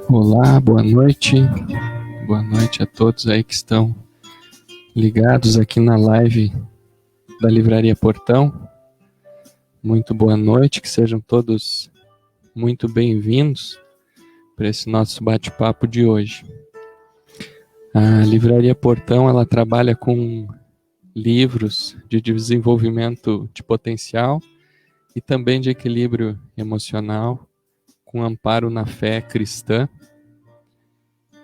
Olá, boa noite. Boa noite a todos aí que estão ligados aqui na live da Livraria Portão. Muito boa noite, que sejam todos muito bem-vindos para esse nosso bate-papo de hoje. A Livraria Portão, ela trabalha com livros de desenvolvimento de potencial e também de equilíbrio emocional, com amparo na fé cristã.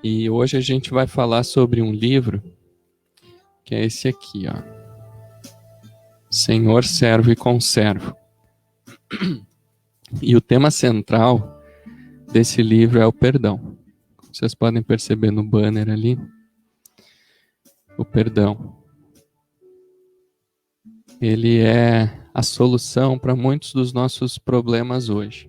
E hoje a gente vai falar sobre um livro que é esse aqui, ó. Senhor, Servo e Conservo. E o tema central desse livro é o perdão. Vocês podem perceber no banner ali, o perdão. Ele é a solução para muitos dos nossos problemas hoje.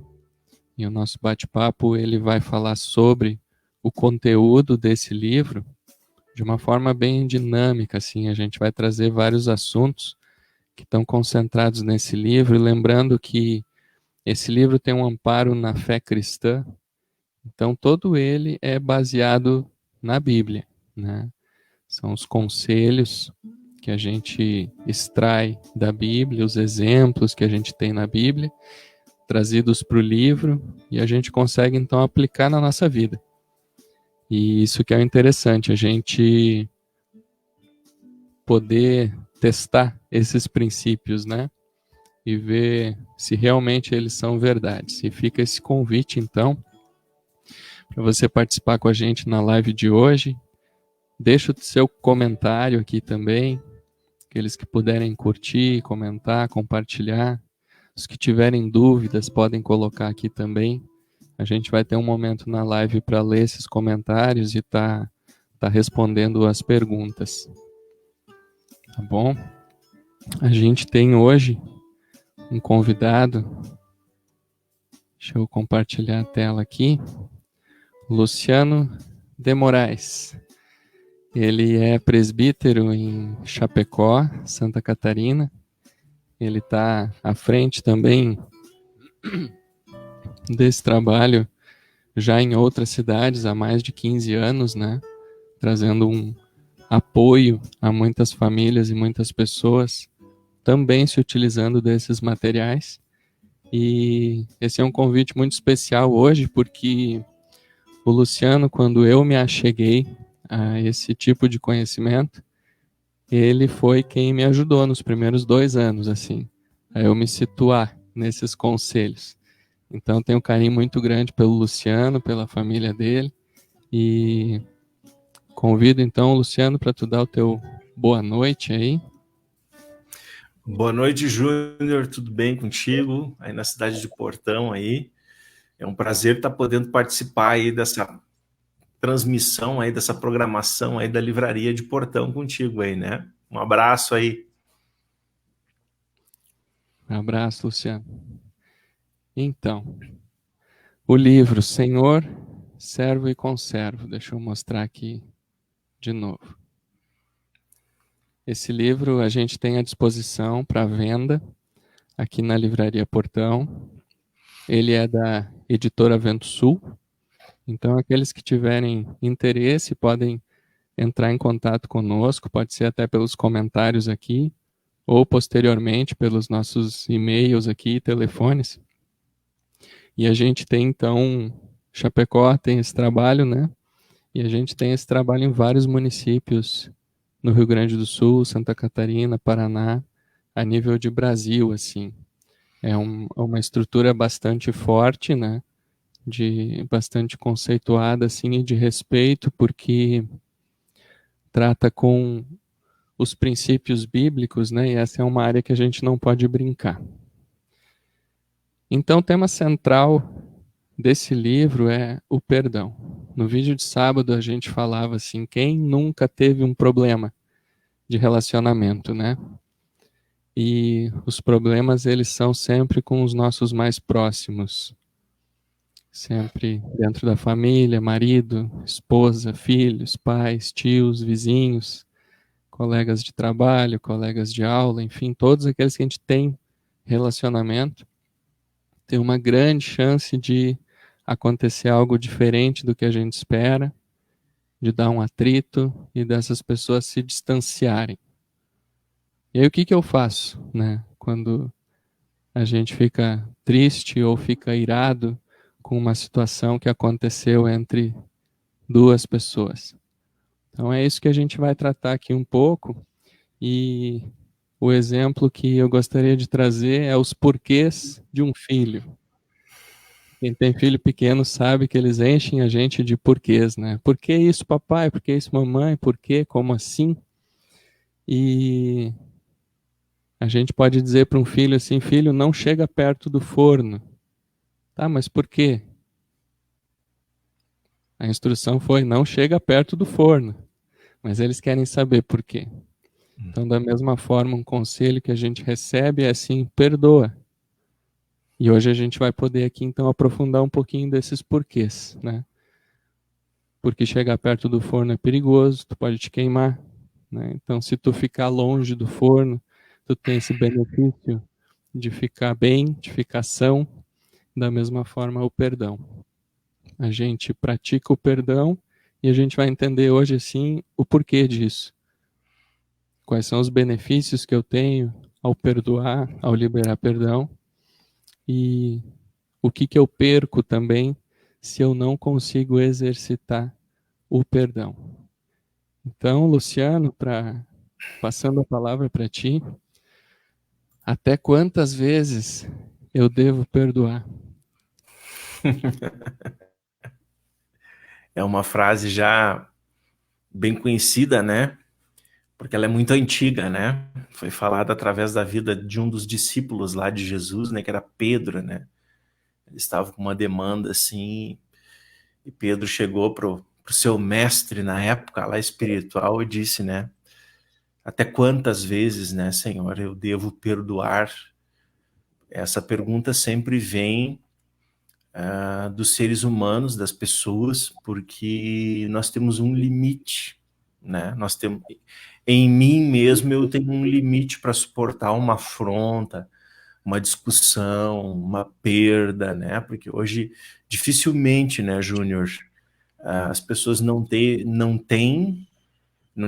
E o nosso bate-papo, ele vai falar sobre o conteúdo desse livro de uma forma bem dinâmica, assim. A gente vai trazer vários assuntos que estão concentrados nesse livro, lembrando que esse livro tem um amparo na fé cristã, então todo ele é baseado na Bíblia, né? São os conselhos que a gente extrai da Bíblia, os exemplos que a gente tem na Bíblia, trazidos para o livro, e a gente consegue então aplicar na nossa vida. E isso que é interessante, a gente poder testar esses princípios, né? E ver se realmente eles são verdades. E fica esse convite, então, para você participar com a gente na live de hoje. Deixa o seu comentário aqui também. Aqueles que puderem curtir, comentar, compartilhar. Os que tiverem dúvidas podem colocar aqui também. A gente vai ter um momento na live para ler esses comentários e tá respondendo as perguntas. Tá bom? A gente tem hoje um convidado. Deixa eu compartilhar a tela aqui. Luciano de Moraes. Ele é presbítero em Chapecó, Santa Catarina. Ele está à frente também desse trabalho já em outras cidades há mais de 15 anos, né? Trazendo um apoio a muitas famílias e muitas pessoas, também se utilizando desses materiais. E esse é um convite muito especial hoje, porque o Luciano, quando eu me acheguei a esse tipo de conhecimento, ele foi quem me ajudou nos primeiros 2 anos, assim, a eu me situar nesses conselhos. Então, tenho um carinho muito grande pelo Luciano, pela família dele, e convido então o Luciano para tu dar o teu boa noite aí. Boa noite, Júnior, tudo bem contigo? Aí na cidade de Portão aí. É um prazer estar podendo participar aí dessa transmissão aí, dessa programação aí da Livraria de Portão contigo aí, né? Um abraço aí. Um abraço, Luciano. Então, o livro Senhor, Servo e Conservo. Deixa eu mostrar aqui de novo. Esse livro a gente tem à disposição para venda aqui na Livraria Portão. Ele é da editora Vento Sul. Então, aqueles que tiverem interesse podem entrar em contato conosco, pode ser até pelos comentários aqui, ou posteriormente pelos nossos e-mails aqui e telefones. E a gente tem, então, Chapecó tem esse trabalho, né? E a gente tem esse trabalho em vários municípios no Rio Grande do Sul, Santa Catarina, Paraná, a nível de Brasil, assim. É uma estrutura bastante forte, né? Bastante conceituada, assim, e de respeito, porque trata com os princípios bíblicos, né? E essa é uma área que a gente não pode brincar. Então, o tema central desse livro é o perdão. No vídeo de sábado a gente falava assim, quem nunca teve um problema de relacionamento, né? E os problemas, eles são sempre com os nossos mais próximos. Sempre dentro da família, marido, esposa, filhos, pais, tios, vizinhos, colegas de trabalho, colegas de aula, enfim, todos aqueles que a gente tem relacionamento, tem uma grande chance de acontecer algo diferente do que a gente espera, de dar um atrito e dessas pessoas se distanciarem. E aí o que eu faço, né? Quando a gente fica triste ou fica irado com uma situação que aconteceu entre duas pessoas. Então é isso que a gente vai tratar aqui um pouco, e o exemplo que eu gostaria de trazer é os porquês de um filho. Quem tem filho pequeno sabe que eles enchem a gente de porquês, né? Por que isso, papai? Por que isso, mamãe? Por quê? Como assim? E a gente pode dizer para um filho assim, filho, não chega perto do forno. Tá, mas por quê? A instrução foi, não chega perto do forno. Mas eles querem saber por quê. Então, da mesma forma, um conselho que a gente recebe é assim, perdoa. E hoje a gente vai poder aqui, então, aprofundar um pouquinho desses porquês, né? Porque chegar perto do forno é perigoso, tu pode te queimar, né? Então, se tu ficar longe do forno, tu tem esse benefício de ficar bem, de ficar são. Da mesma forma, o perdão. A gente pratica o perdão e a gente vai entender hoje, assim, o porquê disso. Quais são os benefícios que eu tenho ao perdoar, ao liberar perdão, e o que eu perco também se eu não consigo exercitar o perdão. Então, Luciano, passando a palavra para ti, até quantas vezes eu devo perdoar? É uma frase já bem conhecida, né? porque ela é muito antiga, né? Foi falada através da vida de um dos discípulos lá de Jesus, né? Que era Pedro, né? Ele estava com uma demanda assim, e Pedro chegou pro seu mestre na época lá espiritual e disse, né? Até quantas vezes, né, Senhor, eu devo perdoar? Essa pergunta sempre vem dos seres humanos, das pessoas, porque nós temos um limite, né? Nós temos, em mim mesmo, eu tenho um limite para suportar uma afronta, uma discussão, uma perda, né? Porque hoje, dificilmente, né, Júnior, as pessoas não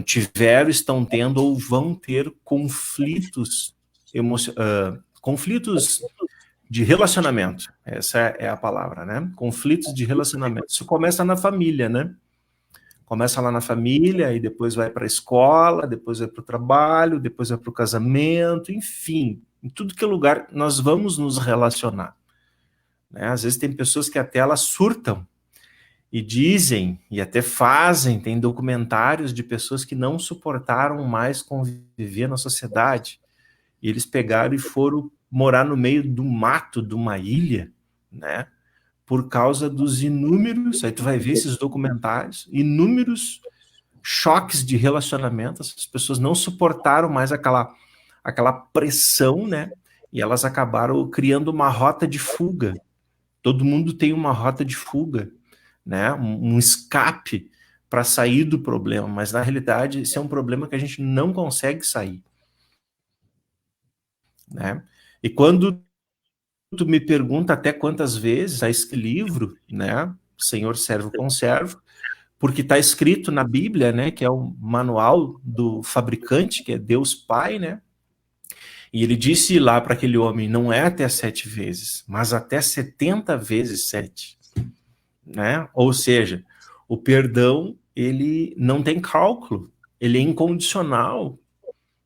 tiveram, estão tendo ou vão ter conflitos de relacionamento. Essa é a palavra, né? Conflitos de relacionamento. Isso começa na família, né? Começa lá na família, e depois vai para a escola, depois vai para o trabalho, depois vai para o casamento, enfim, em tudo que é lugar nós vamos nos relacionar, né? Às vezes tem pessoas que até elas surtam e dizem, e até fazem, tem documentários de pessoas que não suportaram mais conviver na sociedade, e eles pegaram e foram morar no meio do mato, de uma ilha, né? Por causa dos inúmeros, aí tu vai ver esses documentários, inúmeros choques de relacionamento, as pessoas não suportaram mais aquela pressão, né? E elas acabaram criando uma rota de fuga. Todo mundo tem uma rota de fuga, né? Um escape para sair do problema, mas na realidade esse é um problema que a gente não consegue sair, né? E quando tu me pergunta até quantas vezes a esse livro, né? Senhor, servo, conservo, porque está escrito na Bíblia, né? Que é o manual do fabricante, que é Deus Pai, né? E ele disse lá para aquele homem: não é até 7 vezes, mas até 70 vezes 7, né? Ou seja, o perdão ele não tem cálculo, ele é incondicional.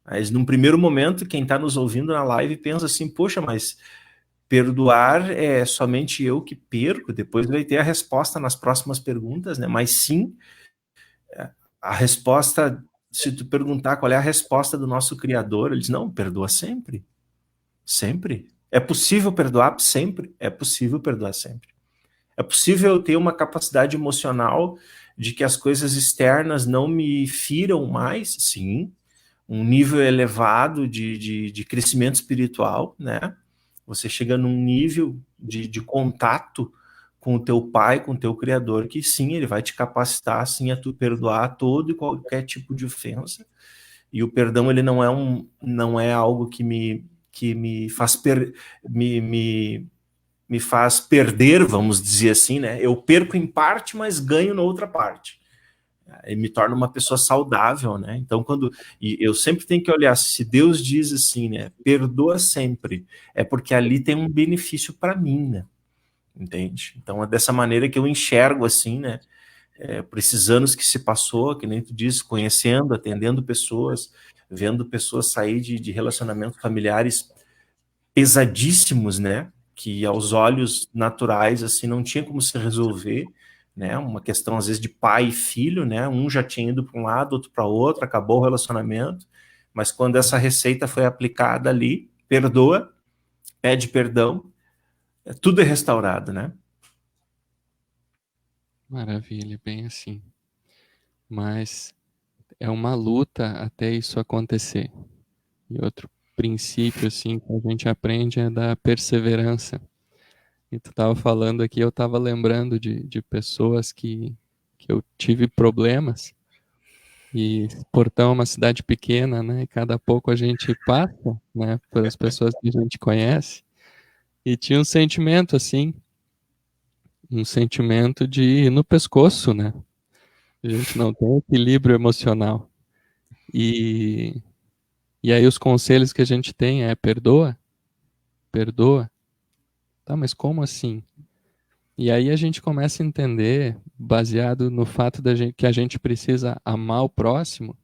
Mas num primeiro momento, quem está nos ouvindo na live pensa assim: poxa, mas perdoar é somente eu que perco? Depois vai ter a resposta nas próximas perguntas, né? Mas sim, a resposta, se tu perguntar qual é a resposta do nosso Criador, ele diz: não, perdoa sempre. Sempre. É possível perdoar sempre? É possível perdoar sempre. É possível eu ter uma capacidade emocional de que as coisas externas não me firam mais? Sim. Um nível elevado de crescimento espiritual, né? Você chega num nível de contato com o teu pai, com o teu criador, que sim, ele vai te capacitar, sim, a tu perdoar todo e qualquer tipo de ofensa. E o perdão, ele não é algo que me faz me faz perder, vamos dizer assim, né? Eu perco em parte, mas ganho na outra parte. E me torna uma pessoa saudável, né? Então, e eu sempre tenho que olhar, se Deus diz assim, né? Perdoa sempre, é porque ali tem um benefício para mim, né? Entende? Então, é dessa maneira que eu enxergo assim, né? Por esses anos que se passou, que nem tu disse, conhecendo, atendendo pessoas, vendo pessoas sair de relacionamentos familiares pesadíssimos, né? Que aos olhos naturais assim não tinha como se resolver, né? Uma questão às vezes de pai e filho, né? Um já tinha ido para um lado, outro para outro, acabou o relacionamento, mas quando essa receita foi aplicada ali, perdoa, pede perdão, tudo é restaurado, né? Maravilha, bem assim. Mas é uma luta até isso acontecer. E outro princípio assim que a gente aprende é da perseverança. E tu estava falando aqui, eu estava lembrando de pessoas que eu tive problemas. E Portão é uma cidade pequena, né? E cada pouco a gente passa, né? Pelas pessoas que a gente conhece. E tinha um sentimento assim, um sentimento de ir no pescoço, né? A gente não tem equilíbrio emocional. E, e aí os conselhos que a gente tem é perdoa, perdoa. Tá, mas como assim? E aí a gente começa a entender, baseado no fato que a gente precisa amar o próximo,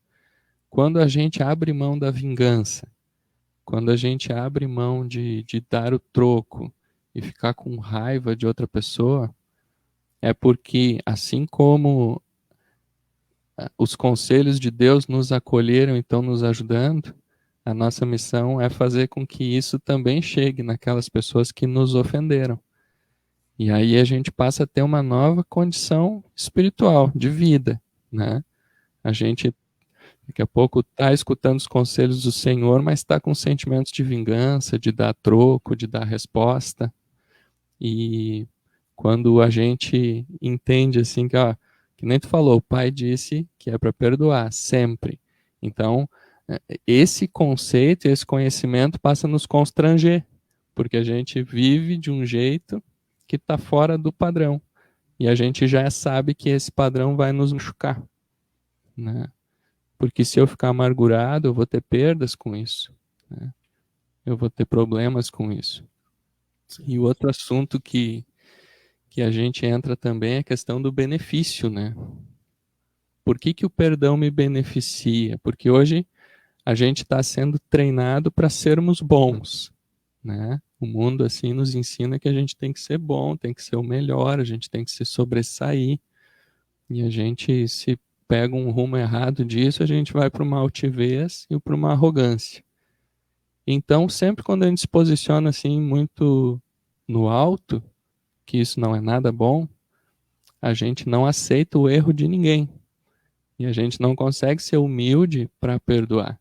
quando a gente abre mão da vingança, quando a gente abre mão de dar o troco e ficar com raiva de outra pessoa, é porque assim como os conselhos de Deus nos acolheram e estão nos ajudando, a nossa missão é fazer com que isso também chegue naquelas pessoas que nos ofenderam. E aí a gente passa a ter uma nova condição espiritual, de vida, né? A gente, daqui a pouco, está escutando os conselhos do Senhor, mas está com sentimentos de vingança, de dar troco, de dar resposta. E quando a gente entende assim que, ó, que nem tu falou, o pai disse que é para perdoar sempre. Então, esse conceito, esse conhecimento passa a nos constranger, porque a gente vive de um jeito que está fora do padrão. E a gente já sabe que esse padrão vai nos machucar, né? Porque se eu ficar amargurado, eu vou ter perdas com isso, né? Eu vou ter problemas com isso. Sim. E o outro assunto que a gente entra também é a questão do benefício, né? Por que o perdão me beneficia? Porque hoje a gente está sendo treinado para sermos bons, né? O mundo assim nos ensina que a gente tem que ser bom, tem que ser o melhor, a gente tem que se sobressair. E a gente, se pega um rumo errado disso, a gente vai para uma altivez e para uma arrogância. Então, sempre quando a gente se posiciona assim muito no alto, que isso não é nada bom, a gente não aceita o erro de ninguém. E a gente não consegue ser humilde para perdoar.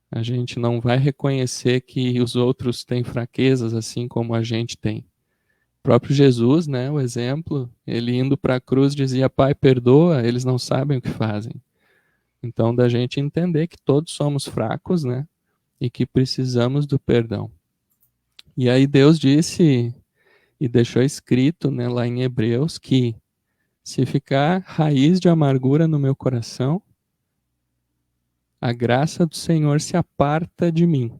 A gente não vai reconhecer que os outros têm fraquezas assim como a gente tem. O próprio Jesus, né, o exemplo, ele indo para a cruz dizia: Pai, perdoa, eles não sabem o que fazem. Então, da gente entender que todos somos fracos, né, e que precisamos do perdão. E aí Deus disse e deixou escrito, né, lá em Hebreus, que se ficar raiz de amargura no meu coração, a graça do Senhor se aparta de mim.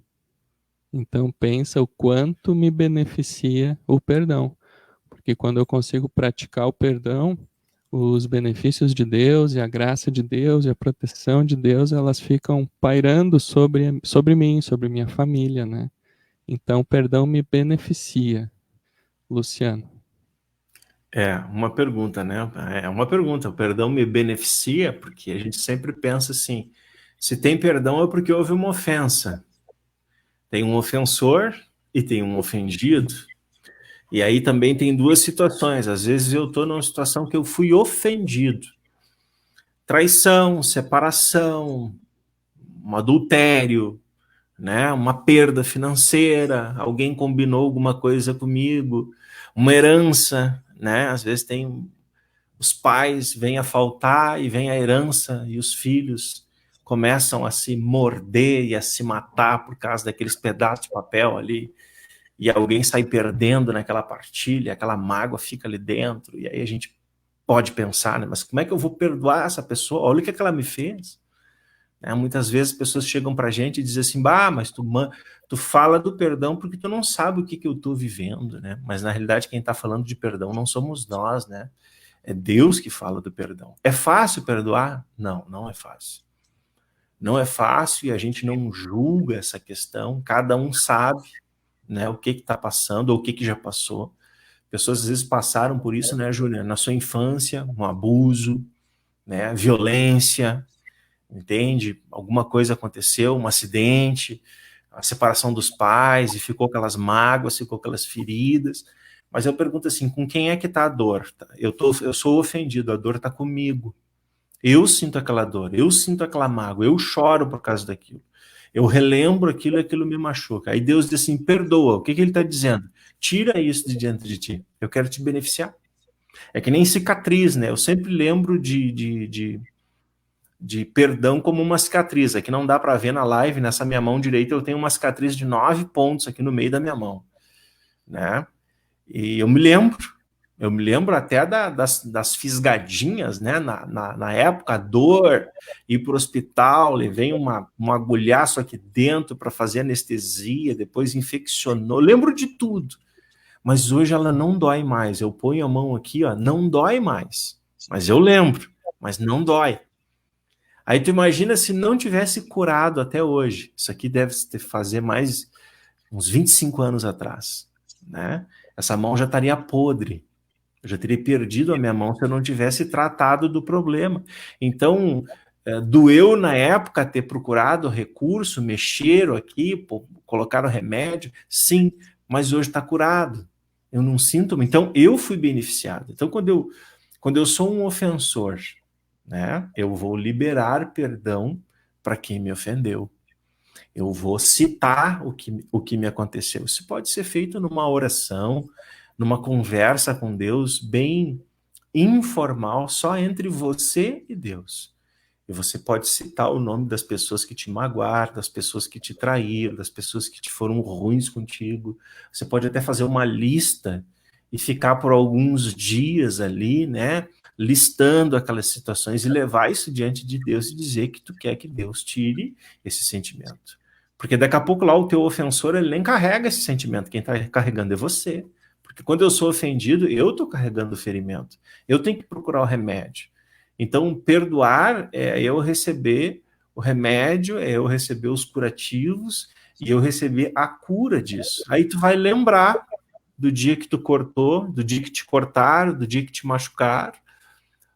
Então pensa o quanto me beneficia o perdão. Porque quando eu consigo praticar o perdão, os benefícios de Deus e a graça de Deus e a proteção de Deus, elas ficam pairando sobre mim, sobre minha família, né? Então o perdão me beneficia. Luciano. É uma pergunta, né? É uma pergunta. O perdão me beneficia? Porque a gente sempre pensa assim, se tem perdão é porque houve uma ofensa. Tem um ofensor e tem um ofendido. E aí também tem duas situações. Às vezes eu estou numa situação que eu fui ofendido. Traição, separação, um adultério, né? Uma perda financeira, alguém combinou alguma coisa comigo, uma herança, né? Às vezes tem os pais vêm a faltar e vem a herança e os filhos começam a se morder e a se matar por causa daqueles pedaços de papel ali, e alguém sai perdendo naquela partilha, aquela mágoa fica ali dentro, e aí a gente pode pensar, né, mas como é que eu vou perdoar essa pessoa? Olha o que ela me fez. Né? Muitas vezes as pessoas chegam pra gente e dizem assim, mas tu fala do perdão porque tu não sabe o que eu tô vivendo, né? Mas na realidade quem tá falando de perdão não somos nós, né? É Deus que fala do perdão. É fácil perdoar? Não, não é fácil. Não é fácil e a gente não julga essa questão. Cada um sabe, né, o que está passando ou o que já passou. Pessoas às vezes passaram por isso, né, Júlia? Na sua infância, um abuso, né, violência, entende? Alguma coisa aconteceu, um acidente, a separação dos pais e ficou aquelas mágoas, ficou aquelas feridas. Mas eu pergunto assim, com quem é que está a dor? Eu sou ofendido, a dor está comigo. Eu sinto aquela dor, eu sinto aquela mágoa, eu choro por causa daquilo. Eu relembro aquilo e aquilo me machuca. Aí Deus diz assim, perdoa. O que ele está dizendo? Tira isso de diante de ti. Eu quero te beneficiar. É que nem cicatriz, né? Eu sempre lembro de perdão como uma cicatriz. Aqui não dá para ver na live, nessa minha mão direita eu tenho uma cicatriz de 9 pontos aqui no meio da minha mão. Né? E eu me lembro até das fisgadinhas, né? Na época, a dor, ir para o hospital, levei um agulhaço aqui dentro para fazer anestesia, depois infeccionou, lembro de tudo. Mas hoje ela não dói mais. Eu ponho a mão aqui, ó, não dói mais. Mas eu lembro, mas não dói. Aí tu imagina se não tivesse curado até hoje. Isso aqui deve fazer mais uns 25 anos atrás, né? Essa mão já estaria podre. Eu já teria perdido a minha mão se eu não tivesse tratado do problema. Então, doeu na época ter procurado recurso, mexeram aqui, colocaram remédio, sim, mas hoje está curado. Eu não sinto, então eu fui beneficiado. Então, quando eu sou um ofensor, né, eu vou liberar perdão para quem me ofendeu. Eu vou citar o que me aconteceu. Isso pode ser feito numa oração, numa conversa com Deus, bem informal, só entre você e Deus. E você pode citar o nome das pessoas que te magoaram, das pessoas que te traíram, das pessoas que te foram ruins contigo. Você pode até fazer uma lista e ficar por alguns dias ali, né, listando aquelas situações e levar isso diante de Deus e dizer que tu quer que Deus tire esse sentimento. Porque daqui a pouco lá o teu ofensor, ele nem carrega esse sentimento, quem está carregando é você. Porque quando eu sou ofendido, eu estou carregando o ferimento. Eu tenho que procurar o remédio. Então, perdoar é eu receber o remédio, é eu receber os curativos e eu receber a cura disso. Aí tu vai lembrar do dia que tu cortou, do dia que te cortaram, do dia que te machucaram,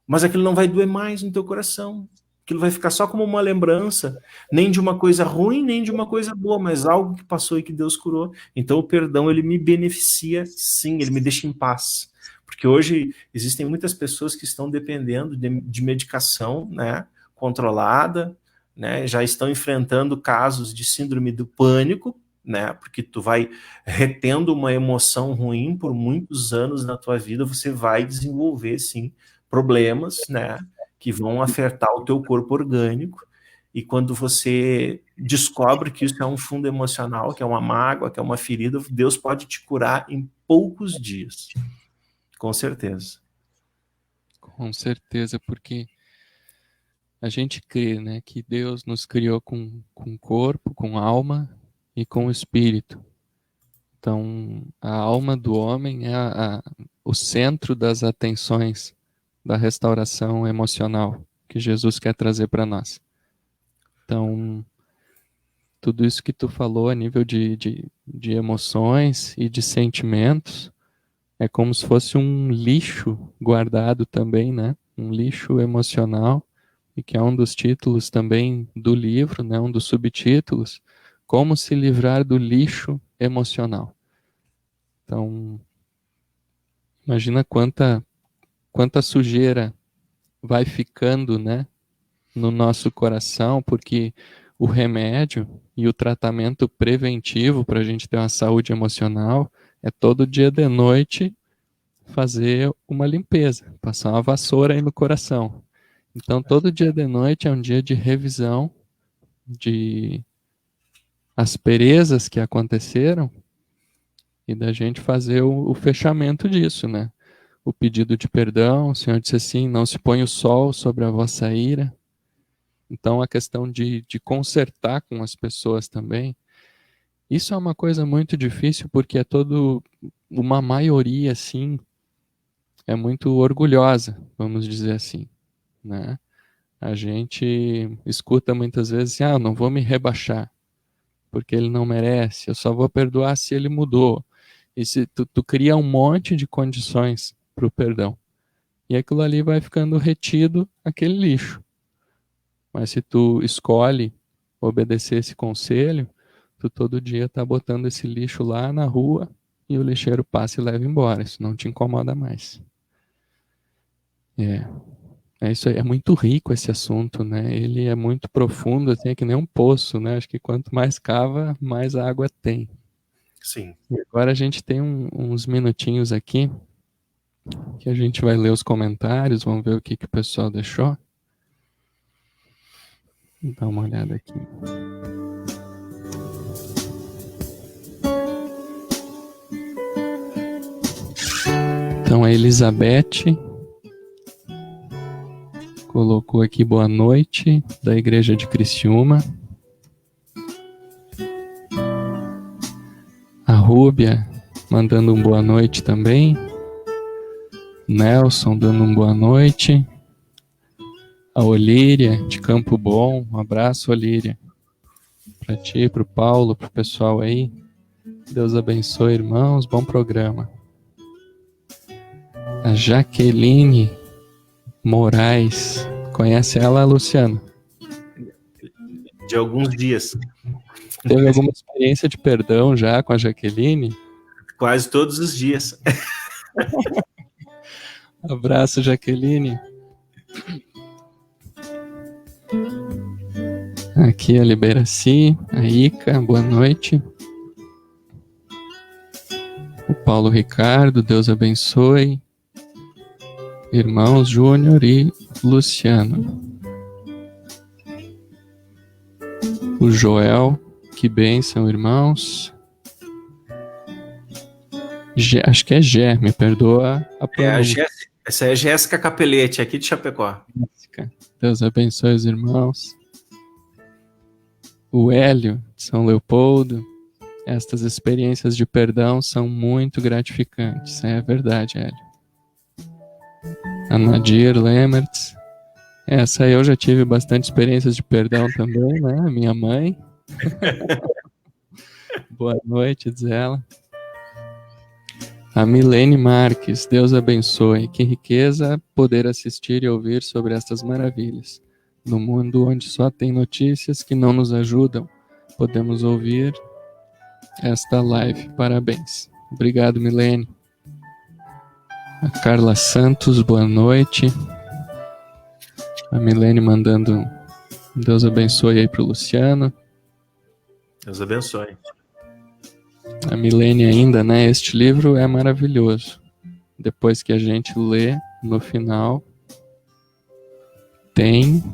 mas aquilo não vai doer mais no teu coração. Aquilo vai ficar só como uma lembrança, nem de uma coisa ruim, nem de uma coisa boa, mas algo que passou e que Deus curou. Então o perdão, ele me beneficia, sim, ele me deixa em paz. Porque hoje existem muitas pessoas que estão dependendo de medicação, né, controlada, né, já estão enfrentando casos de síndrome do pânico, né, porque tu vai retendo uma emoção ruim por muitos anos na tua vida, você vai desenvolver, sim, problemas, né, que vão afetar o teu corpo orgânico, e quando você descobre que isso é um fundo emocional, que é uma mágoa, que é uma ferida, Deus pode te curar em poucos dias. Com certeza. Com certeza, porque a gente crê, né, que Deus nos criou com corpo, com alma e com espírito. Então, a alma do homem é o centro das atenções da restauração emocional que Jesus quer trazer para nós. Então, tudo isso que tu falou a nível de emoções e de sentimentos é como se fosse um lixo guardado também, né? Um lixo emocional, e que é um dos títulos também do livro, né? Um dos subtítulos, Como se livrar do lixo emocional. Então, imagina quanta sujeira vai ficando, né, no nosso coração, porque o remédio e o tratamento preventivo para a gente ter uma saúde emocional é todo dia de noite fazer uma limpeza, passar uma vassoura aí no coração. Então, todo dia de noite é um dia de revisão de asperezas que aconteceram e da gente fazer o fechamento disso, né? O pedido de perdão, o Senhor disse assim, não se põe o sol sobre a vossa ira. Então, a questão de consertar com as pessoas também, isso é uma coisa muito difícil, porque uma maioria, assim, é muito orgulhosa, vamos dizer assim, né? A gente escuta muitas vezes assim, eu não vou me rebaixar, porque ele não merece, eu só vou perdoar se ele mudou. E se tu cria um monte de condições para o perdão. E aquilo ali vai ficando retido aquele lixo. Mas se tu escolhe obedecer esse conselho, tu todo dia tá botando esse lixo lá na rua e o lixeiro passa e leva embora. Isso não te incomoda mais. É isso aí. É muito rico esse assunto, né? Ele é muito profundo, assim, é que nem um poço, né? Acho que quanto mais cava, mais água tem. Sim. E agora a gente tem uns minutinhos aqui que a gente vai ler os comentários, vamos ver o que o pessoal deixou. Vou dar uma olhada aqui. Então a Elizabeth colocou aqui boa noite, da Igreja de Criciúma. A Rúbia mandando um boa noite também. Nelson dando um boa noite. A Olíria de Campo Bom, um abraço, Olíria. Para ti, para o Paulo, para o pessoal aí. Deus abençoe, irmãos, bom programa. A Jaqueline Moraes. Conhece ela, Luciano? De alguns dias. Teve alguma experiência de perdão já com a Jaqueline? Quase todos os dias. Abraço, Jaqueline. Aqui a Liberaci, a Ica, boa noite. O Paulo Ricardo, Deus abençoe. Irmãos Júnior e Luciano. O Joel, que bênção, irmãos. Acho que é Gé, me perdoa a pronúncia. Essa é a Jéssica Capelete, aqui de Chapecó. Jéssica, Deus abençoe os irmãos. O Hélio, de São Leopoldo. Estas experiências de perdão são muito gratificantes. É verdade, Hélio. A Nadir Lemertz. Essa eu já tive bastante experiências de perdão também, né? Minha mãe. Boa noite, diz ela. A Milene Marques, Deus abençoe. Que riqueza poder assistir e ouvir sobre estas maravilhas. No mundo onde só tem notícias que não nos ajudam, podemos ouvir esta live. Parabéns. Obrigado, Milene. A Carla Santos, boa noite. A Milene mandando Deus abençoe aí pro Luciano. Deus abençoe. A Milene ainda, né? Este livro é maravilhoso. Depois que a gente lê, no final,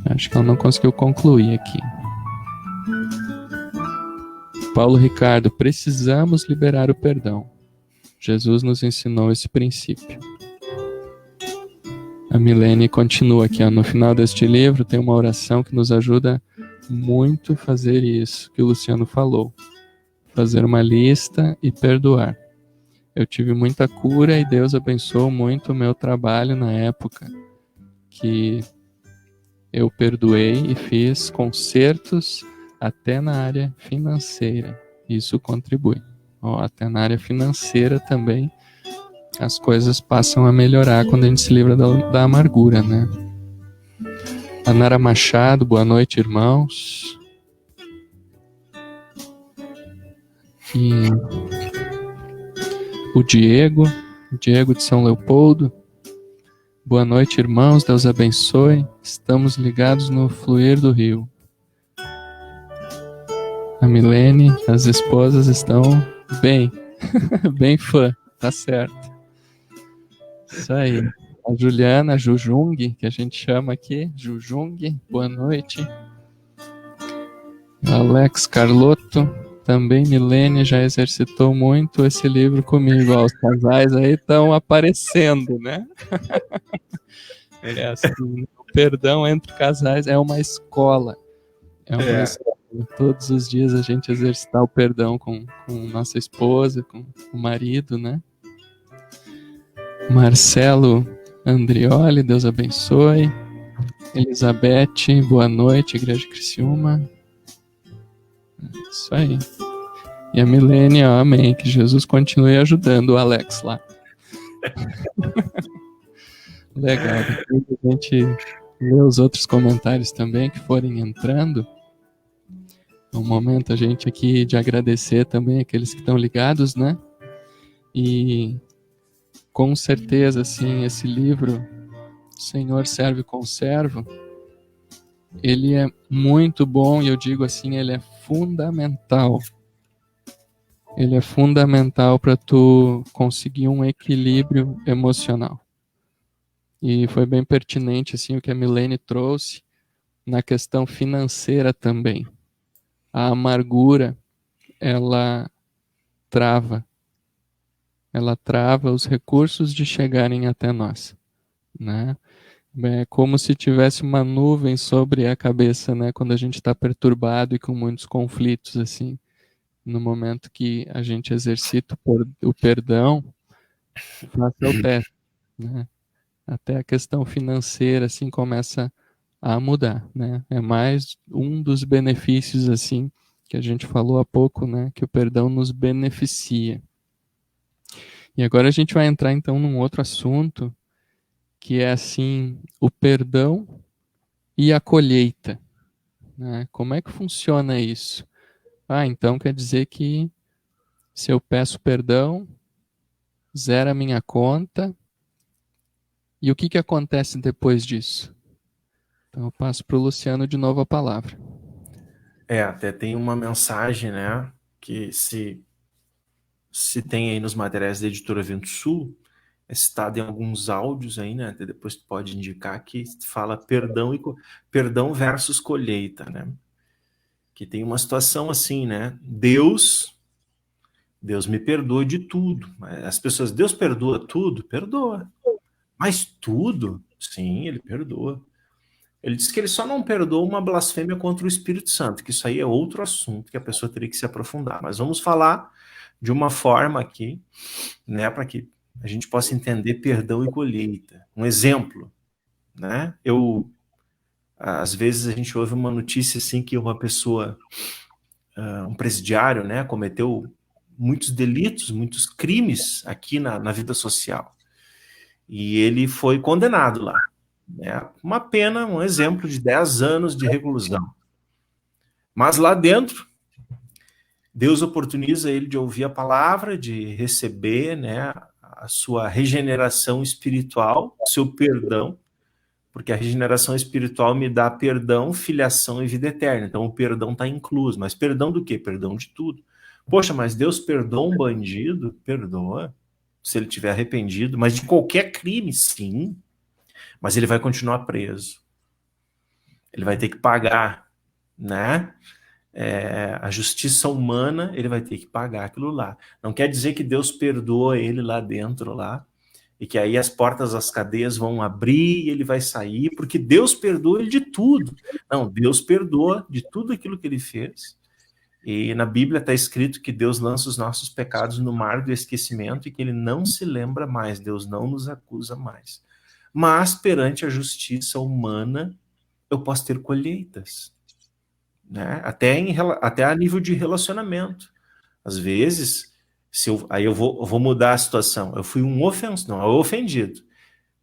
acho que ela não conseguiu concluir aqui. Paulo Ricardo, precisamos liberar o perdão. Jesus nos ensinou esse princípio. A Milene continua aqui, ó, no final deste livro tem uma oração que nos ajuda muito a fazer isso que o Luciano falou. Fazer uma lista e perdoar. Eu tive muita cura e Deus abençoou muito o meu trabalho na época que eu perdoei e fiz consertos até na área financeira. Isso contribui. Até na área financeira também as coisas passam a melhorar quando a gente se livra da amargura, né? A Nara Machado, boa noite, irmãos. E o Diego de São Leopoldo. Boa noite, irmãos, Deus abençoe. Estamos ligados no fluir do rio. A Milene, as esposas estão bem, bem fã, tá certo. Isso aí. A Juliana, a Jujung, que a gente chama aqui, Jujung, boa noite. Alex Carlotto, também Milene já exercitou muito esse livro comigo. Os casais aí estão aparecendo, né? É assim, o perdão entre casais é uma escola. É uma escola. Todos os dias a gente exercitar o perdão com nossa esposa, com o marido, né? Marcelo Andrioli, Deus abençoe. Elizabeth, boa noite, Igreja Criciúma. Isso aí. E a Milene, amém. Que Jesus continue ajudando o Alex lá. Legal. Depois a gente lê os outros comentários também que forem entrando. É um momento a gente aqui de agradecer também aqueles que estão ligados, né? E com certeza, assim, esse livro, Senhor Servo e Conservo, ele é muito bom e eu digo assim, ele é fundamental. Ele é fundamental para tu conseguir um equilíbrio emocional. E foi bem pertinente assim o que a Milene trouxe na questão financeira também. A amargura, ela trava os recursos de chegarem até nós, né? É como se tivesse uma nuvem sobre a cabeça, né? Quando a gente está perturbado e com muitos conflitos, assim. No momento que a gente exercita o perdão, faça o teste, né? Até a questão financeira, assim, começa a mudar, né? É mais um dos benefícios, assim, que a gente falou há pouco, né? Que o perdão nos beneficia. E agora a gente vai entrar então num outro assunto, que é assim, o perdão e a colheita, né? Como é que funciona isso? Então quer dizer que se eu peço perdão, zera a minha conta, e o que que acontece depois disso? Então eu passo para o Luciano de novo a palavra. Até tem uma mensagem, né, que se tem aí nos materiais da editora Vento Sul, é citado em alguns áudios aí, né, até depois tu pode indicar, que fala perdão versus colheita, né, que tem uma situação assim, né, Deus me perdoa de tudo. As pessoas, Deus perdoa tudo? Perdoa. Mas tudo? Sim, ele perdoa. Ele diz que ele só não perdoa uma blasfêmia contra o Espírito Santo, que isso aí é outro assunto que a pessoa teria que se aprofundar. Mas vamos falar de uma forma aqui, né, para que a gente possa entender perdão e colheita. Um exemplo, né? Às vezes a gente ouve uma notícia assim que uma pessoa, um presidiário, né, cometeu muitos delitos, muitos crimes aqui na vida social. E ele foi condenado lá. Né? Uma pena, um exemplo de 10 anos de reclusão. Mas lá dentro, Deus oportuniza ele de ouvir a palavra, de receber, né, a sua regeneração espiritual, seu perdão, porque a regeneração espiritual me dá perdão, filiação e vida eterna. Então o perdão está incluso. Mas perdão do quê? Perdão de tudo. Poxa, mas Deus perdoa um bandido? Perdoa, se ele tiver arrependido. Mas de qualquer crime, sim. Mas ele vai continuar preso. Ele vai ter que pagar, né? A justiça humana, ele vai ter que pagar aquilo lá. Não quer dizer que Deus perdoa ele lá dentro, lá, e que aí as portas das cadeias vão abrir e ele vai sair, porque Deus perdoa ele de tudo. Não, Deus perdoa de tudo aquilo que ele fez. E na Bíblia está escrito que Deus lança os nossos pecados no mar do esquecimento e que ele não se lembra mais, Deus não nos acusa mais. Mas perante a justiça humana, eu posso ter colheitas. Né? Até a nível de relacionamento. Às vezes, aí eu vou mudar a situação. Eu fui um ofensor, não, eu ofendido.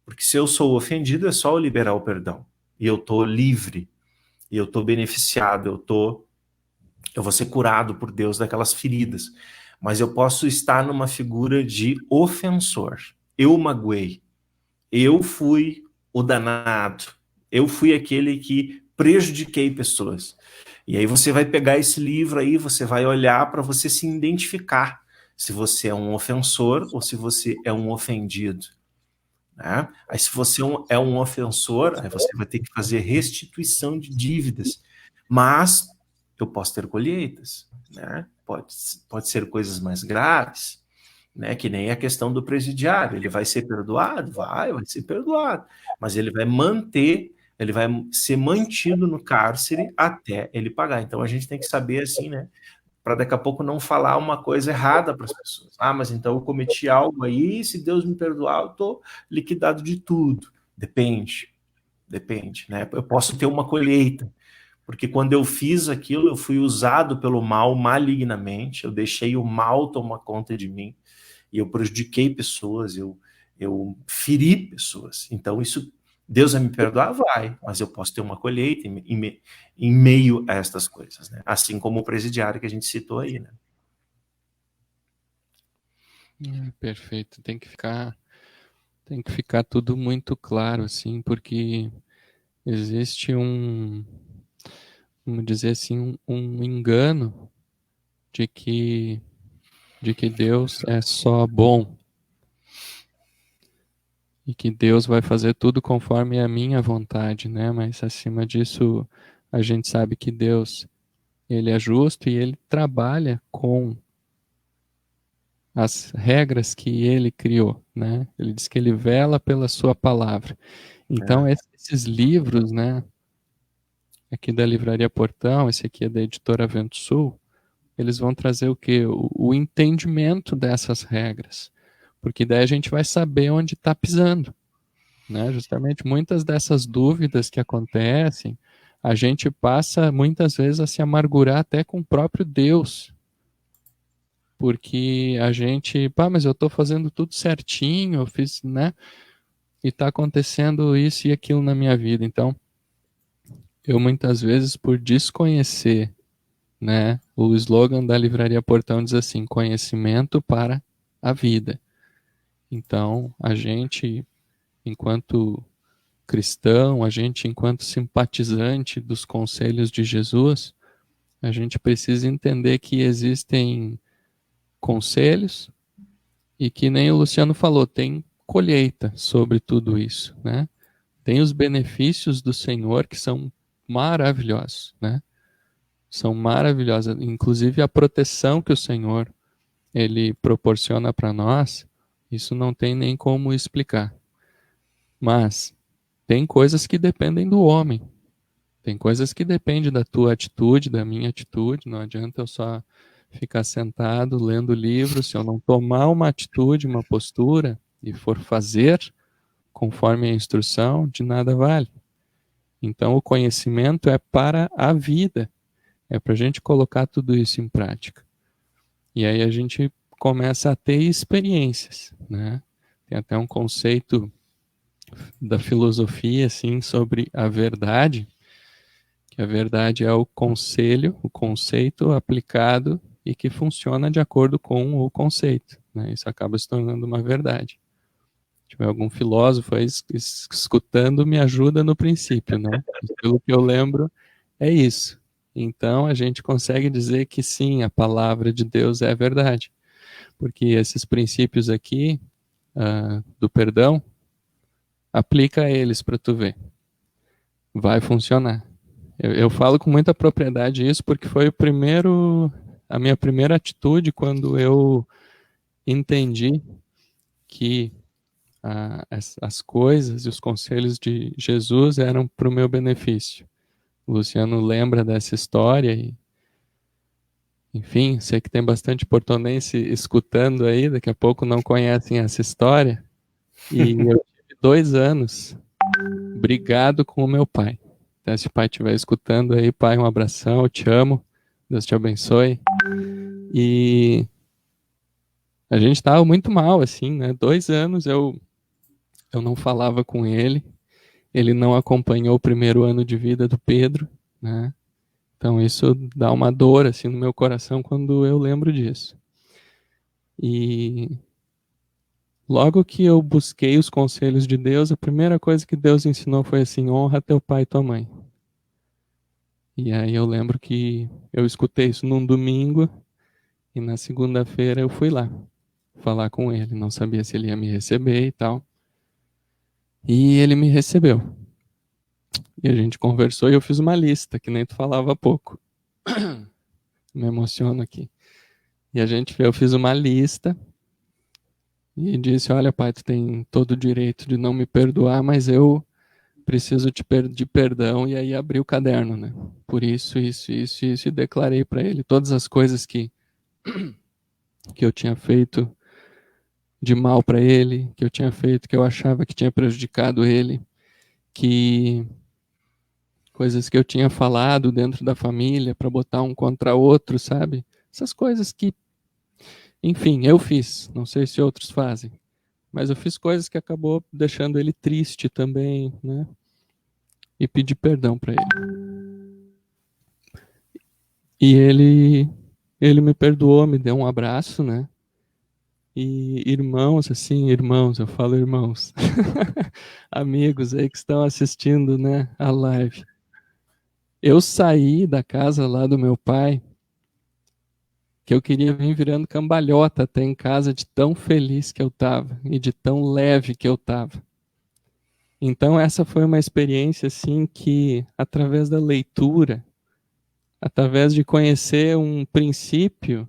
Porque se eu sou ofendido, é só eu liberar o perdão. E eu estou livre. E eu estou beneficiado. Eu vou ser curado por Deus daquelas feridas. Mas eu posso estar numa figura de ofensor. Eu magoei. Eu fui o danado. Eu fui aquele que prejudiquei pessoas. E aí você vai pegar esse livro aí, você vai olhar para você se identificar se você é um ofensor ou se você é um ofendido. Né? Aí se você é um ofensor, aí você vai ter que fazer restituição de dívidas. Mas eu posso ter colheitas. Né? Pode ser coisas mais graves. Né, que nem a questão do presidiário, ele vai ser perdoado? Vai ser perdoado, mas ele vai ser mantido no cárcere até ele pagar. Então a gente tem que saber assim, né, para daqui a pouco não falar uma coisa errada para as pessoas. Mas então eu cometi algo aí, se Deus me perdoar, eu estou liquidado de tudo. Depende, né? Eu posso ter uma colheita, porque quando eu fiz aquilo, eu fui usado pelo mal malignamente, eu deixei o mal tomar conta de mim. E eu prejudiquei pessoas, eu feri pessoas. Então, isso, Deus vai me perdoar? Vai, mas eu posso ter uma colheita em meio a estas coisas, né? Assim como o presidiário que a gente citou aí, né? Perfeito, tem que ficar tudo muito claro, assim, porque existe vamos dizer assim, um engano de que Deus é só bom e que Deus vai fazer tudo conforme a minha vontade, né? Mas acima disso, a gente sabe que Deus, ele é justo e ele trabalha com as regras que ele criou, né? Ele diz que ele vela pela sua palavra. Então, esses livros, né? Aqui da Livraria Portão, esse aqui é da editora Vento Sul, eles vão trazer o quê? O entendimento dessas regras. Porque daí a gente vai saber onde está pisando. Né? Justamente muitas dessas dúvidas que acontecem, a gente passa muitas vezes a se amargurar até com o próprio Deus. porque a gente, mas eu estou fazendo tudo certinho, eu fiz, né? E está acontecendo isso e aquilo na minha vida. Então, eu muitas vezes, por desconhecer, né? O slogan da Livraria Portão diz assim: conhecimento para a vida. Então, a gente, enquanto cristão, a gente, enquanto simpatizante dos conselhos de Jesus, a gente precisa entender que existem conselhos e que nem o Luciano falou, tem colheita sobre tudo isso, né? Tem os benefícios do Senhor que são maravilhosos, né? São maravilhosas, inclusive a proteção que o Senhor ele proporciona para nós, isso não tem nem como explicar. Mas tem coisas que dependem do homem. Tem coisas que dependem da tua atitude, da minha atitude. Não adianta eu só ficar sentado lendo livro. Se eu não tomar uma atitude, uma postura e for fazer conforme a instrução, de nada vale. Então o conhecimento é para a vida. É para a gente colocar tudo isso em prática. E aí a gente começa a ter experiências, né? Tem até um conceito da filosofia, assim, sobre a verdade, que a verdade é o conselho, o conceito aplicado e que funciona de acordo com o conceito, né? Isso acaba se tornando uma verdade. Se tiver algum filósofo aí escutando, me ajuda no princípio, né? Pelo que eu lembro, é isso. Então a gente consegue dizer que sim, a palavra de Deus é verdade, porque esses princípios aqui do perdão, aplica eles para tu ver. Vai funcionar. Eu falo com muita propriedade isso porque foi a minha primeira atitude quando eu entendi que as coisas e os conselhos de Jesus eram para o meu benefício. O Luciano lembra dessa história e, enfim, sei que tem bastante portonense escutando aí, daqui a pouco não conhecem essa história. E eu tive 2 anos brigado com o meu pai. Então, se o pai estiver escutando aí, pai, um abração, eu te amo, Deus te abençoe. E a gente estava muito mal, assim, né? 2 anos eu não falava com ele, ele não acompanhou o primeiro ano de vida do Pedro, né? Então isso dá uma dor, assim, no meu coração quando eu lembro disso. E logo que eu busquei os conselhos de Deus, a primeira coisa que Deus ensinou foi assim: honra teu pai e tua mãe. E aí eu lembro que eu escutei isso num domingo e na segunda-feira eu fui lá falar com ele. Não sabia se ele ia me receber e tal. E ele me recebeu. E a gente conversou e eu fiz uma lista, que nem tu falava há pouco. Me emociono aqui. E eu fiz uma lista e disse: olha, pai, tu tem todo o direito de não me perdoar, mas eu preciso de perdão. E aí abri o caderno, né? Por isso, e declarei para ele todas as coisas que eu tinha feito de mal para ele, que eu tinha feito que eu achava que tinha prejudicado ele, que coisas que eu tinha falado dentro da família para botar um contra outro, sabe? Essas coisas que, enfim, eu fiz, não sei se outros fazem, mas eu fiz coisas que acabou deixando ele triste também, né? E pedi perdão para ele. E ele me perdoou, me deu um abraço, né? E irmãos, eu falo irmãos, amigos aí que estão assistindo, né, a live. Eu saí da casa lá do meu pai, que eu queria vir virando cambalhota até em casa de tão feliz que eu tava e de tão leve que eu tava. Então essa foi uma experiência assim que, através da leitura, através de conhecer um princípio,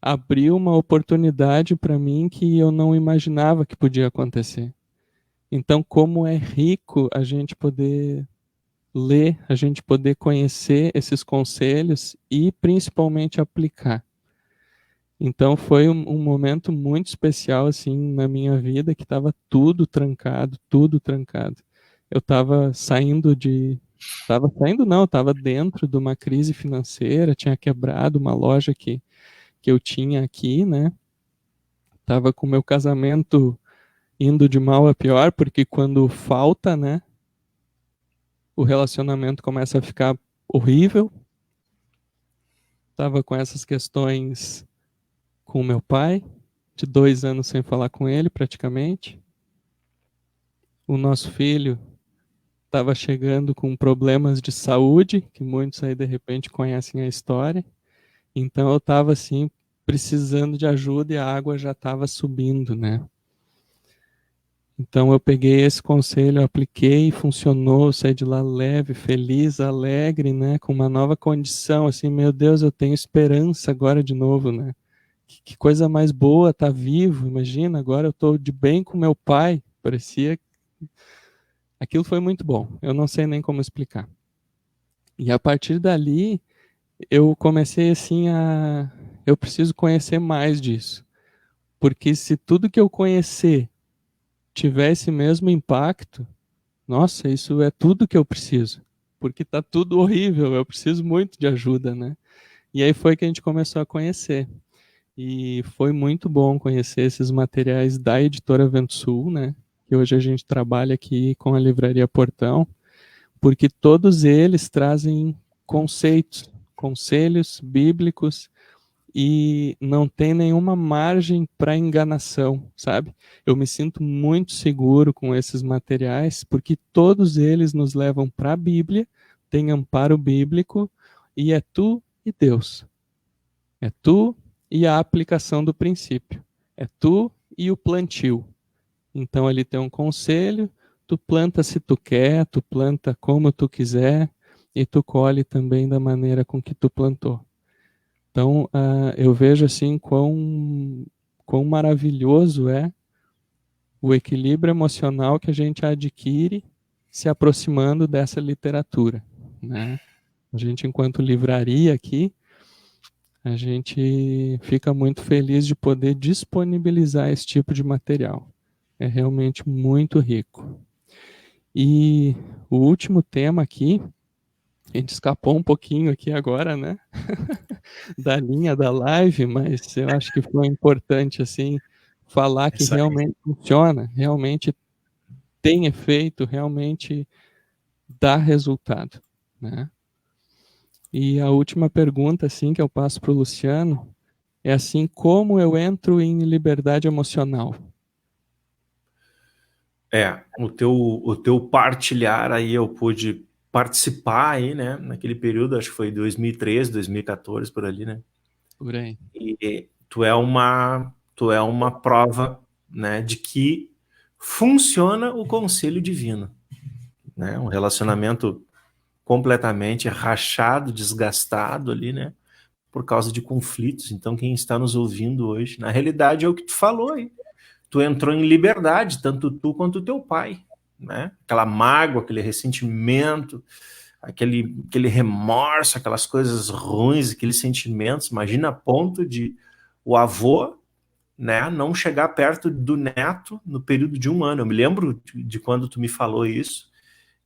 abriu uma oportunidade para mim que eu não imaginava que podia acontecer. Então, como é rico a gente poder ler, a gente poder conhecer esses conselhos e principalmente aplicar. Então, foi um momento muito especial assim na minha vida, que estava tudo trancado, tudo trancado. Eu estava saindo não, estava dentro de uma crise financeira, tinha quebrado uma loja que que eu tinha aqui, né? Tava com o meu casamento indo de mal a pior, porque quando falta, né, o relacionamento começa a ficar horrível. Tava com essas questões com o meu pai, de 2 anos sem falar com ele, praticamente. O nosso filho estava chegando com problemas de saúde, que muitos aí de repente conhecem a história. Então eu estava assim, precisando de ajuda e a água já estava subindo, né? Então eu peguei esse conselho, apliquei, funcionou, eu saí de lá leve, feliz, alegre, né? Com uma nova condição, assim, meu Deus, eu tenho esperança agora de novo, né? Que coisa mais boa, tá vivo, imagina, agora eu tô de bem com meu pai, parecia... Aquilo foi muito bom, eu não sei nem como explicar. E a partir dali, eu comecei assim a... Eu preciso conhecer mais disso. Porque se tudo que eu conhecer tiver esse mesmo impacto, nossa, isso é tudo que eu preciso. Porque tá tudo horrível, eu preciso muito de ajuda, né? E aí foi que a gente começou a conhecer. E foi muito bom conhecer esses materiais da editora Vento Sul, né? Que hoje a gente trabalha aqui com a Livraria Portão, porque todos eles trazem conceitos, conselhos bíblicos e não tem nenhuma margem para enganação, sabe? Eu me sinto muito seguro com esses materiais, porque todos eles nos levam para a Bíblia, tem amparo bíblico, e é tu e Deus. É tu e a aplicação do princípio. É tu e o plantio. Então ali tem um conselho, tu planta se tu quer, tu planta como tu quiser, e tu colhe também da maneira com que tu plantou. Então, eu vejo assim quão maravilhoso é o equilíbrio emocional que a gente adquire se aproximando dessa literatura, né? A gente, enquanto livraria aqui, a gente fica muito feliz de poder disponibilizar esse tipo de material. É realmente muito rico. E o último tema aqui, a gente escapou um pouquinho aqui agora, né? Da linha da live, mas eu acho que foi importante, assim, falar que Essa aí. realmente funciona, realmente tem efeito, realmente dá resultado, né? E a última pergunta, assim, que eu passo para o Luciano, é assim, como eu entro em liberdade emocional? O teu partilhar aí, eu pude participar aí, né, naquele período, acho que foi 2013, 2014, por ali, né, Por aí. e tu é uma prova, né, de que funciona o conselho divino, né, um relacionamento completamente rachado, desgastado ali, né, por causa de conflitos. Então quem está nos ouvindo hoje, na realidade é o que tu falou aí, tu entrou em liberdade, tanto tu quanto o teu pai, né? Aquela mágoa, aquele ressentimento, aquele remorso, aquelas coisas ruins, aqueles sentimentos. Imagina a ponto de o avô, né, não chegar perto do neto no período de 1 ano. Eu me lembro de quando tu me falou isso,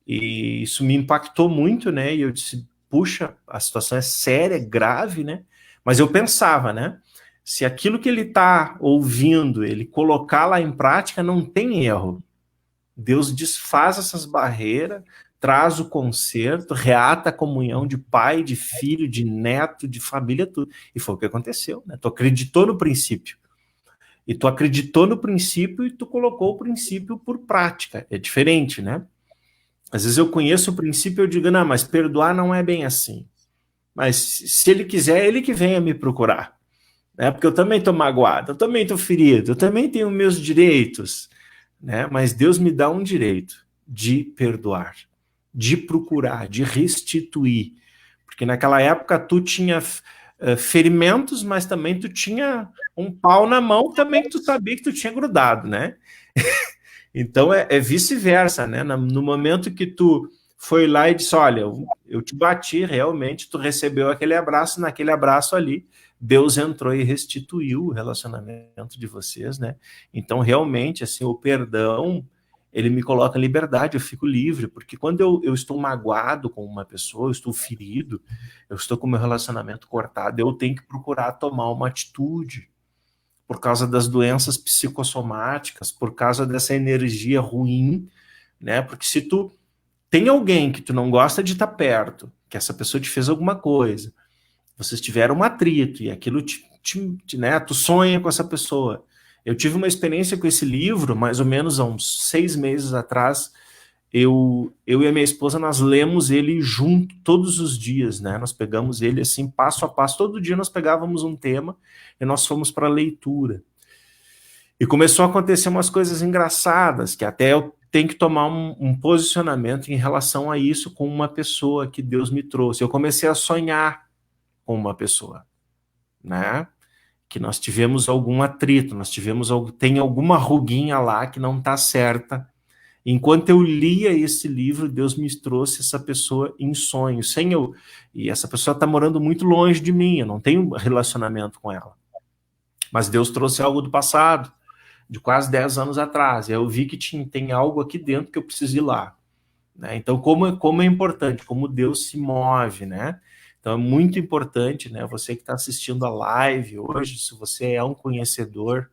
e isso me impactou muito, né? E eu disse, puxa, a situação é séria, é grave, né? Mas eu pensava, né? Se aquilo que ele está ouvindo, ele colocar lá em prática, não tem erro. Deus desfaz essas barreiras, traz o conserto, reata a comunhão de pai, de filho, de neto, de família, tudo. E foi o que aconteceu, né? Tu acreditou no princípio. E tu acreditou no princípio e tu colocou o princípio por prática. É diferente, né? Às vezes eu conheço o princípio e eu digo, não, mas perdoar não é bem assim. Mas se ele quiser, ele que venha me procurar. Né? Porque eu também estou magoado, eu também estou ferido, eu também tenho meus direitos. Né? Mas Deus me dá um direito de perdoar, de procurar, de restituir. Porque naquela época tu tinha ferimentos, mas também tu tinha um pau na mão também que tu sabia que tu tinha grudado, né? Então é vice-versa, né? No momento que tu foi lá e disse, olha, eu te bati, realmente, tu recebeu aquele abraço, naquele abraço ali, Deus entrou e restituiu o relacionamento de vocês, né? Então, realmente, assim, o perdão, ele me coloca em liberdade, eu fico livre, porque quando eu estou magoado com uma pessoa, eu estou ferido, eu estou com o meu relacionamento cortado, eu tenho que procurar tomar uma atitude, por causa das doenças psicossomáticas, por causa dessa energia ruim, né? Porque se tu tem alguém que tu não gosta de estar perto, que essa pessoa te fez alguma coisa, vocês tiveram um atrito e aquilo né, tu sonha com essa pessoa. Eu tive uma experiência com esse livro, mais ou menos há uns 6 meses atrás. Eu e a minha esposa, nós lemos ele junto todos os dias, né? Nós pegamos ele assim, passo a passo. Todo dia nós pegávamos um tema e nós fomos para a leitura. E começou a acontecer umas coisas engraçadas, que até eu tenho que tomar um posicionamento em relação a isso com uma pessoa que Deus me trouxe. Eu comecei a sonhar com uma pessoa, né? Que nós tivemos algum atrito, tem alguma ruguinha lá que não está certa. Enquanto eu lia esse livro, Deus me trouxe essa pessoa em sonho, e essa pessoa está morando muito longe de mim, eu não tenho relacionamento com ela. Mas Deus trouxe algo do passado, de quase 10 anos atrás, e eu vi que tem algo aqui dentro que eu preciso ir lá. Né? Então, como é importante, como Deus se move, né? Então, é muito importante, né? Você que está assistindo a live hoje, se você é um conhecedor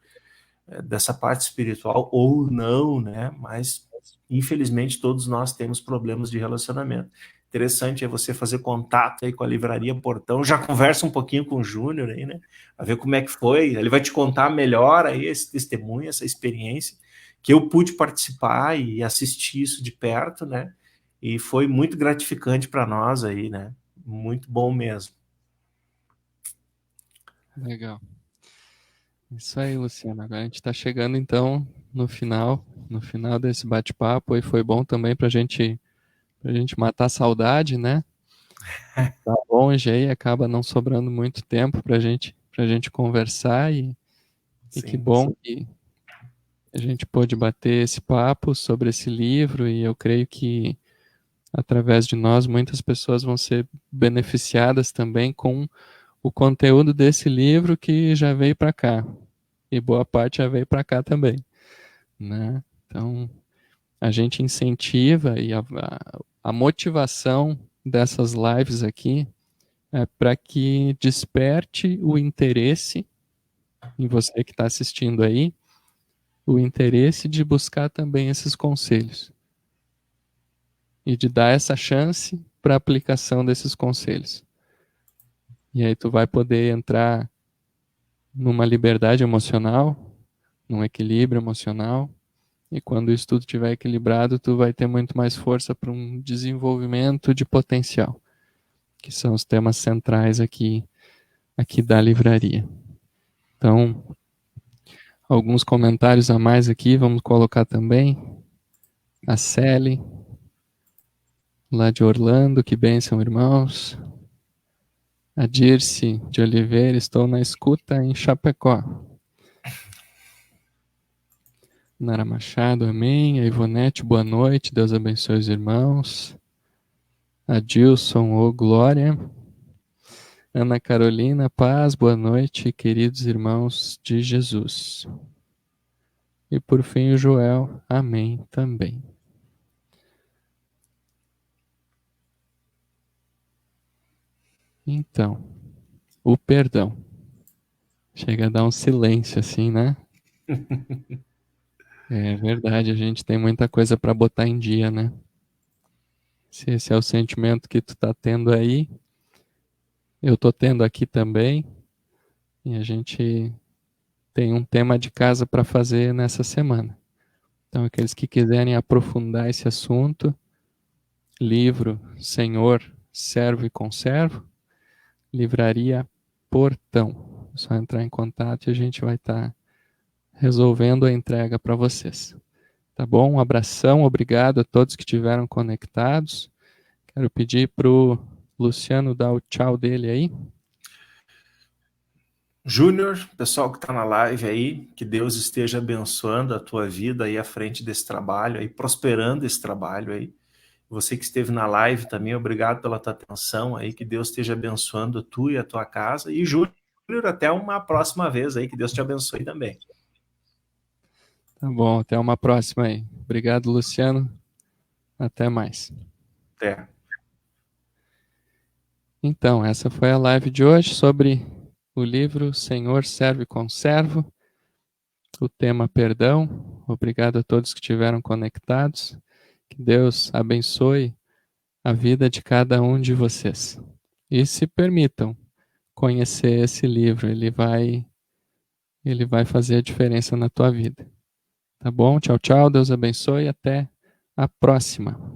dessa parte espiritual ou não, né? Mas, infelizmente, todos nós temos problemas de relacionamento. Interessante é você fazer contato aí com a Livraria Portão, já conversa um pouquinho com o Júnior aí, né? A ver como é que foi, ele vai te contar melhor aí esse testemunho, essa experiência, que eu pude participar e assistir isso de perto, né? E foi muito gratificante para nós aí, né? Muito bom mesmo. Legal. Isso aí, Luciano. Agora a gente está chegando então no final desse bate-papo, e foi bom também para a gente matar a saudade, né? Tá longe aí, acaba não sobrando muito tempo para gente conversar, e que Sim, bom sim. que a gente pôde bater esse papo sobre esse livro, e eu creio que através de nós muitas pessoas vão ser beneficiadas também com o conteúdo desse livro que já veio para cá, e boa parte já veio para cá também, né? Então, a gente incentiva, e a motivação dessas lives aqui é para que desperte o interesse em você que está assistindo aí, o interesse de buscar também esses conselhos e de dar essa chance para a aplicação desses conselhos. E aí tu vai poder entrar numa liberdade emocional, num equilíbrio emocional, e quando isso tudo estiver equilibrado, tu vai ter muito mais força para um desenvolvimento de potencial, que são os temas centrais aqui da livraria. Então, alguns comentários a mais aqui, vamos colocar também. A Sally, lá de Orlando, que bênção, irmãos. A Dirce de Oliveira, estou na escuta em Chapecó. Nara Machado, amém. A Ivonete, boa noite, Deus abençoe os irmãos. A Dilson, ô glória. Ana Carolina, paz, boa noite, queridos irmãos de Jesus. E por fim o Joel, amém também. Então, o perdão. Chega a dar um silêncio assim, né? É verdade, a gente tem muita coisa para botar em dia, né? Se esse é o sentimento que tu tá tendo aí, eu tô tendo aqui também, e a gente tem um tema de casa para fazer nessa semana. Então, aqueles que quiserem aprofundar esse assunto, livro Senhor, Servo e Conservo, Livraria Portão. É só entrar em contato e a gente vai estar resolvendo a entrega para vocês. Tá bom? Um abração, obrigado a todos que estiveram conectados. Quero pedir para o Luciano dar o tchau dele aí. Júnior, pessoal que está na live aí, que Deus esteja abençoando a tua vida aí à frente desse trabalho, aí prosperando esse trabalho aí. Você que esteve na live também, obrigado pela tua atenção aí, que Deus esteja abençoando tu e a tua casa. E Júnior, até uma próxima vez aí, que Deus te abençoe também. Tá bom, até uma próxima aí. Obrigado, Luciano. Até mais. Até. Então, essa foi a live de hoje sobre o livro Senhor Serve com Servo, o tema perdão. Obrigado a todos que estiveram conectados. Que Deus abençoe a vida de cada um de vocês. E se permitam conhecer esse livro, ele vai fazer a diferença na tua vida. Tá bom? Tchau, tchau. Deus abençoe e até a próxima.